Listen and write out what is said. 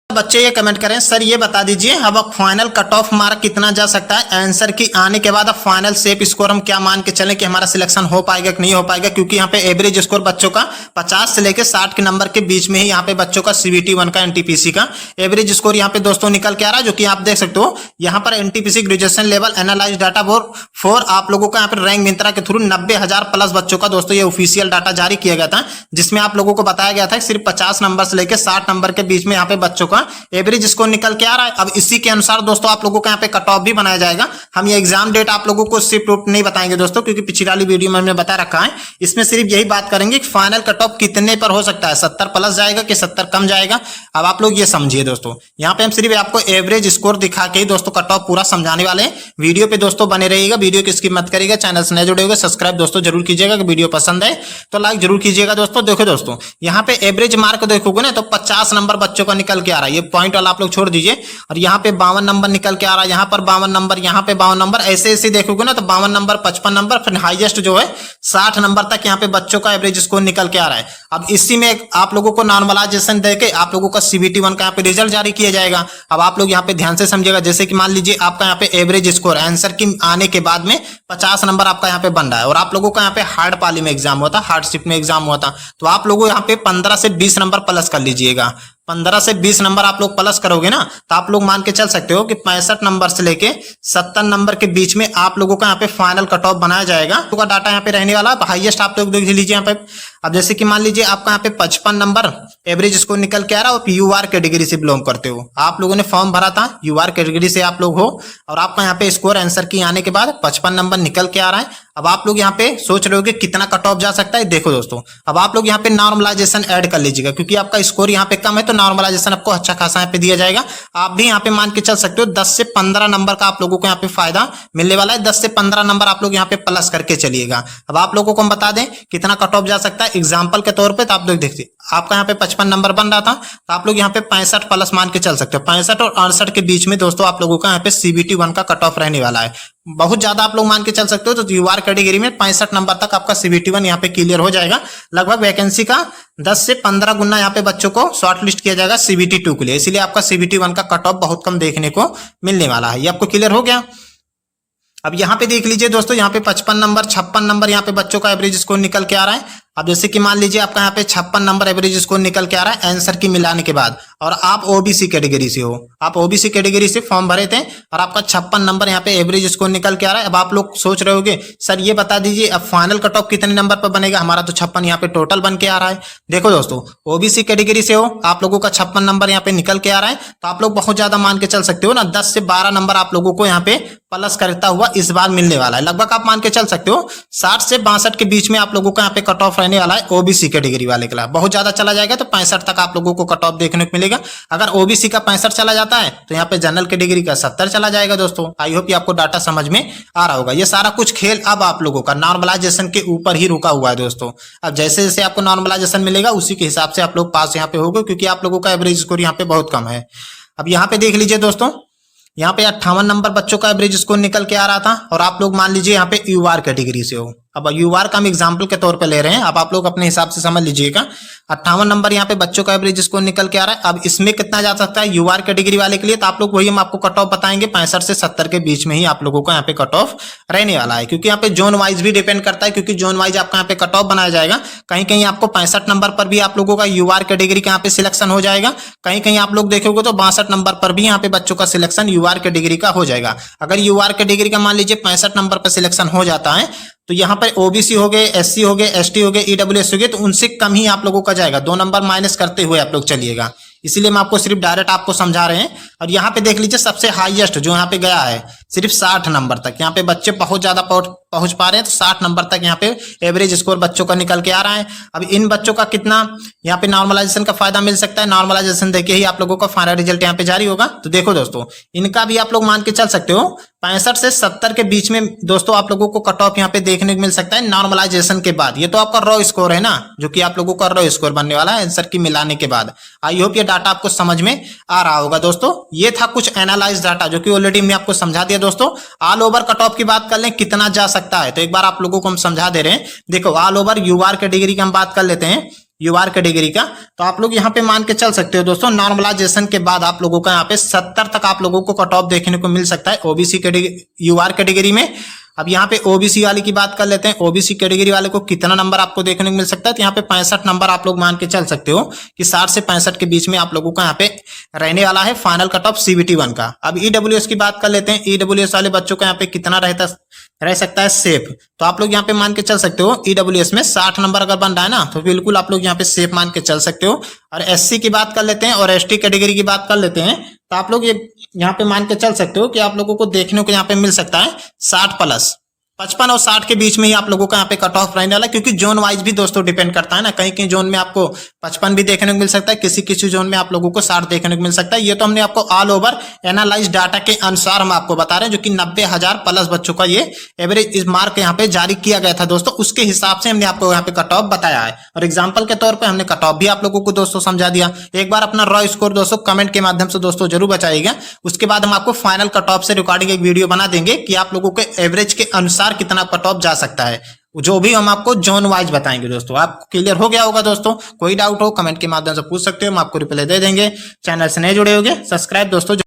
बच्चे ये कमेंट करें सर ये बता दीजिए अब फाइनल कट ऑफ मार्क कितना जा सकता है आंसर की आने के बाद अब फाइनल सेफ स्कोर हम क्या मान के चलें कि हमारा सिलेक्शन हो पाएगा कि नहीं हो पाएगा, क्योंकि यहाँ पे एवरेज स्कोर बच्चों का 50 से लेकर 60 के नंबर के बीच में ही यहाँ पे बच्चों का CBT 1 का NTPC का एवरेज स्कोर यहाँ पे दोस्तों निकल के आ रहा है, जो कि आप देख सकते हो यहाँ पर NTPC graduation level analyse data board 4 आप लोगों का यहाँ पे रैंक मिंत्रा के थ्रू 90,000 प्लस बच्चों का दोस्तों ये ऑफिशियल डाटा जारी किया गया था, जिसमें आप लोगों को बताया गया था सिर्फ 50 नंबर से लेकर 60 नंबर के बीच में यहाँ पे बच्चों का एवरेज स्कोर निकल के आ रहा है। अब इसी के अनुसार दोस्तों आप लोगों को यहाँ पे कट ऑफ भी बनाया जाएगा। हम ये एग्जाम डेट आप लोगों को सिर्फ नहीं बताएंगे दोस्तों, क्योंकि पिछली वाली वीडियो में हमने बता रखा है। इसमें सिर्फ यही बात करेंगे कि फाइनल कट ऑफ कितने पर हो सकता है, 70 प्लस जाएगा कि 70 कम जाएगा। अब आप लोग ये समझिए दोस्तों, यहाँ पे हम सिर्फ आपको एवरेज स्कोर दिखा के ही दोस्तों कट ऑफ पूरा समझाने वाले हैं। वीडियो पे दोस्तों बने रहिएगा, वीडियो की स्किप मत करिएगा। चैनल से नए जुड़े होंगे सब्सक्राइब दोस्तों जरूर कीजिएगा। वीडियो पसंद है तो लाइक जरूर कीजिएगा दोस्तों। देखो दोस्तों यहाँ पे एवरेज मार्क देखोगे ना तो 50 नंबर बच्चों का निकल के आ रहा है, ये पॉइंट वाला आप लोग छोड़ दीजिए। और यहाँ पे 52 नंबर निकल के आ रहा है, यहाँ पर 52 नंबर, यहाँ पे 52 नंबर, ऐसे ऐसे देखोगे ना तो 52 नंबर, 55 नंबर, फिर हाईएस्ट जो है 60 नंबर तक यहाँ पे बच्चों का एवरेज स्कोर निकल के आ रहा है। अब इसी में आप लोगों को नॉर्मलाइजेशन देके आप लोगों का CBT 1 का यहाँ पे रिजल्ट जारी किया जाएगा। अब आप लोग यहाँ पे ध्यान से समझिएगा, जैसे कि मान लीजिए आपका यहाँ पे एवरेज स्कोर आंसर की आने के बाद में 50 नंबर आपका यहाँ पे बन रहा है, और आप लोगों का यहाँ पे हार्ड पाली में एग्जाम हुआ था, हार्डशिप में एग्जाम हुआ था, तो आप लोगों यहाँ पे 15 से 20 नंबर प्लस कर लीजिएगा। 15 से 20 नंबर आप लोग प्लस करोगे ना तो आप लोग मान के चल सकते हो कि 65 नंबर से लेके 70 नंबर के बीच में आप लोगों का यहाँ पे फाइनल कट ऑफ बनाया जाएगा। तो का डाटा यहाँ पे रहने वाला है हाईएस्ट आप लोग देख लीजिए यहाँ पे। अब जैसे कि मान लीजिए आपका यहाँ पे 55 नंबर एवरेज स्कोर निकल के आ रहा है, और UR कैटेगरी से बिलोंग करते हो, आप लोगों ने फॉर्म भरा था UR कैटेगरी से आप लोग हो, और आपका यहाँ पे स्कोर आंसर की आने के बाद 55 नंबर निकल के आ रहा है। अब आप लोग यहाँ पे सोच रहे हो कि कितना कट ऑफ जा सकता है। देखो दोस्तों अब आप लोग यहाँ पे नॉर्मलाइजेशन ऐड कर लीजिएगा, क्योंकि आपका स्कोर यहाँ पे कम है तो नॉर्मलाइजेशन आपको अच्छा खासा यहाँ पे दिया जाएगा। आप भी यहाँ पे मान के चल सकते हो 10 से 15 नंबर का आप लोगों को यहाँ पे फायदा मिलने वाला है। 10 से 15 नंबर आप लोग यहाँ पे प्लस करके चलिएगा। अब आप लोगों को हम बता दें कितना कट ऑफ जा सकता है एग्जाम्पल के तौर पर, तो आप लोग देखिए आपका यहाँ पे 55 नंबर बन रहा था, तो आप लोग यहाँ पे 65 प्लस मान के चल सकते हो। 65 और 68 के बीच में दोस्तों आप लोगों का यहाँ पे CBT 1 का कट ऑफ रहने वाला है। बहुत ज्यादा आप लोग मान के चल सकते हो तो UR कैटेगरी में 65 नंबर तक आपका CBT 1 यहाँ पे क्लियर हो जाएगा। लगभग वैकेंसी का 10 से 15 गुना यहाँ पे बच्चों को शॉर्ट लिस्ट किया जाएगा CBT 2 के लिए, इसीलिए आपका CBT 1 का कट ऑफ बहुत कम देखने को मिलने वाला है। ये आपको क्लियर हो गया। अब यहाँ पे देख लीजिए दोस्तों, यहाँ पे 55 नंबर 56 नंबर यहाँ पे बच्चों का एवरेज स्कोर निकल के आ रहा है। अब जैसे कि मान लीजिए आपका यहाँ पे 56 नंबर एवरेज स्कोर निकल के आ रहा है आंसर की मिलाने के बाद, और आप OBC कैटेगरी से हो, आप OBC कैटेगरी से फॉर्म भरे थे और आपका 56 नंबर यहाँ पे एवरेज स्कोर निकल के आ रहा है। अब आप लोग सोच रहे होगे सर ये बता दीजिए अब फाइनल कट ऑफ कितने नंबर पर बनेगा, हमारा तो 56 यहाँ पे टोटल बन के आ रहा है। देखो दोस्तों OBC कैटेगरी से हो, आप लोगों का 56 नंबर यहाँ पे निकल के आ रहा है, तो आप लोग बहुत ज्यादा मान के चल सकते हो ना 10 से 12 नंबर आप लोगों को यहाँ पे प्लस करता हुआ इस बार मिलने वाला है। लगभग आप मान के चल सकते हो 60 से 62 के बीच में आप लोगों का यहाँ पे कट ऑफ रहने वाला है OBC कैटेगरी वाले के लिए। बहुत ज्यादा चला जाएगा तो 65 तक आप लोगों को कट ऑफ देखने को मिलेगा। अगर OBC का 65 चला जाता है तो यहाँ पे जनरल कैटेगरी का 70 चला जाएगा। दोस्तों आई होप आपको डाटा समझ में आ रहा होगा। ये सारा कुछ खेल अब आप लोगों का नॉर्मलाइजेशन के ऊपर ही रुका हुआ है दोस्तों। अब जैसे जैसे आपको नॉर्मलाइजेशन मिलेगा उसी के हिसाब से आप लोग पास यहाँ पे होगे, क्योंकि आप लोगों का एवरेज स्कोर यहाँ पे बहुत कम है। अब यहाँ पे देख लीजिए दोस्तों, यहाँ पे 58 नंबर बच्चों का एवरेज स्कोर निकल के आ रहा था, और आप लोग मान लीजिए यहाँ पे UR कैटेगरी से हो। अब UR का हम एग्जाम्पल के तौर पे ले रहे हैं, अब आप लोग अपने हिसाब से समझ लीजिएगा। 58 नंबर यहाँ पे बच्चों का एवरेज स्कोर निकल के आ रहा है। अब इसमें कितना जा सकता है UR कैटेगरी वाले के लिए, तो आप लोग वही हम आपको कट ऑफ बताएंगे 65 से 70 के बीच में ही आप लोगों को यहाँ पे कट ऑफ रहने वाला है। क्योंकि यहाँ पे जोन वाइज भी डिपेंड करता है, क्योंकि जोन वाइज आपका यहाँ पे कट ऑफ बनाया जाएगा। कहीं कहीं आपको 65 नंबर पर भी आप लोगों का UR कैटेगरी का यहाँ पे सिलेक्शन हो जाएगा, कहीं कहीं आप लोग देखोगे तो 62 नंबर पर भी यहाँ पे बच्चों का सिलेक्शन UR कैटेगरी का हो जाएगा। अगर UR कैटेगरी का मान लीजिए 65 नंबर पर सिलेक्शन हो जाता है तो यहाँ पर OBC हो गए, SC हो गए, ST हो गए, EWS हो गए, तो उनसे कम ही आप लोगों का जाएगा। 2 नंबर माइनस करते हुए आप लोग चलिएगा, इसीलिए मैं आपको सिर्फ डायरेक्ट आपको समझा रहे हैं। और यहाँ पे देख लीजिए सबसे हाईएस्ट जो यहाँ पे गया है सिर्फ 60 नंबर तक, यहाँ पे बच्चे बहुत ज्यादा पहुंच पा रहे हैं, तो 60 नंबर तक यहाँ पे एवरेज स्कोर बच्चों का निकल के आ रहा है। अब इन बच्चों का कितना यहाँ पे नॉर्मलाइजेशन का फायदा मिल सकता है, नॉर्मलाइजेशन देके ही आप लोगों का फाइनल रिजल्ट यहाँ पे जारी होगा। तो देखो दोस्तों इनका भी आप लोग मान के चल सकते हो 65 से 70 के बीच में दोस्तों आप लोगों को कट ऑफ यहाँ पे देखने को मिल सकता है नॉर्मलाइजेशन के बाद। ये तो आपका रॉ स्कोर है ना, जो कि आप लोगों का रॉ स्कोर बनने वाला है आंसर की मिलाने के बाद। आई होप ये डाटा आपको समझ में आ रहा होगा दोस्तों। ये था कुछ एनालाइज डाटा जो कि ऑलरेडी मैं आपको समझा दिया दोस्तों। ऑल ओवर कट ऑफ की बात कर लें कितना जा सकता है, तो एक बार आप लोगों को हम समझा दे रहे हैं। देखो ऑल ओवर UR कैटेगरी की हम बात कर लेते हैं। यूआर कैटेगरी का। तो आप लोग यहाँ पे मान के चल सकते हो दोस्तों, नॉर्मलाइजेशन के बाद आप लोगों का यहाँ पे 70 तक आप लोगों को कट ऑफ देखने को मिल सकता है ओबीसी कैटेगरी यूआर कैटेगरी में। अब यहाँ पे ओबीसी वाली की बात कर लेते हैं, ओबीसी कैटेगरी वाले को कितना नंबर आपको देखने को मिल सकता है। तो यहाँ पे 65 नंबर आप लोग मान के चल सकते हो कि 60 से 65 के बीच में आप लोगों का यहाँ पे रहने वाला है फाइनल कट ऑफ सीबीटी 1 का। अब ईडब्ल्यूएस की बात कर लेते हैं, ईडब्ल्यूएस वाले बच्चों का यहाँ पे कितना रह सकता है सेफ। तो आप लोग यहाँ पे मान के चल सकते हो ईडब्ल्यूएस में 60 नंबर अगर बन रहा है ना, तो बिल्कुल आप लोग यहाँ पे सेफ मान के चल सकते हो। और एससी की बात कर लेते हैं और एसटी कैटेगरी की बात कर लेते हैं, तो आप लोग ये यहाँ पे मान के चल सकते हो कि आप लोगों को देखने को यहाँ पे मिल सकता है 60 प्लस, 55 और 60 के बीच में ही आप लोगों का यहाँ पे कट ऑफ रहने वाला है। क्योंकि जोन वाइज भी दोस्तों डिपेंड करता है ना, कहीं कहीं जोन में आपको 55 भी देखने को मिल सकता है, किसी किसी जोन में आप लोगों को 60 देखने को मिल सकता है। ये तो हमने आपको ऑल ओवर एनालाइज डाटा के अनुसार हम आपको बता रहे हैं, जो कि 90,000 प्लस बच्चों का ये एवरेज मार्क यहाँ पे जारी किया गया था दोस्तों, उसके हिसाब से हमने आपको यहाँ पे कट ऑफ बताया है। और एग्जाम्पल के तौर पर हमने कट ऑफ भी आप लोगों को दोस्तों समझा दिया। एक बार अपना रॉ स्कोर दोस्तों कमेंट के माध्यम से दोस्तों जरूर बताइएगा। उसके बाद हम आपको फाइनल कट ऑफ से रिकॉर्डिंग एक वीडियो बना देंगे कि आप लोगों के एवरेज के अनुसार कितना कट ऑफ जा सकता है, जो भी हम आपको जोन वाइज बताएंगे दोस्तों। आपको क्लियर हो गया होगा दोस्तों, कोई डाउट हो कमेंट के माध्यम से पूछ सकते हो, हम आपको रिप्लाई दे देंगे। चैनल से नए जुड़े होंगे सब्सक्राइब दोस्तों।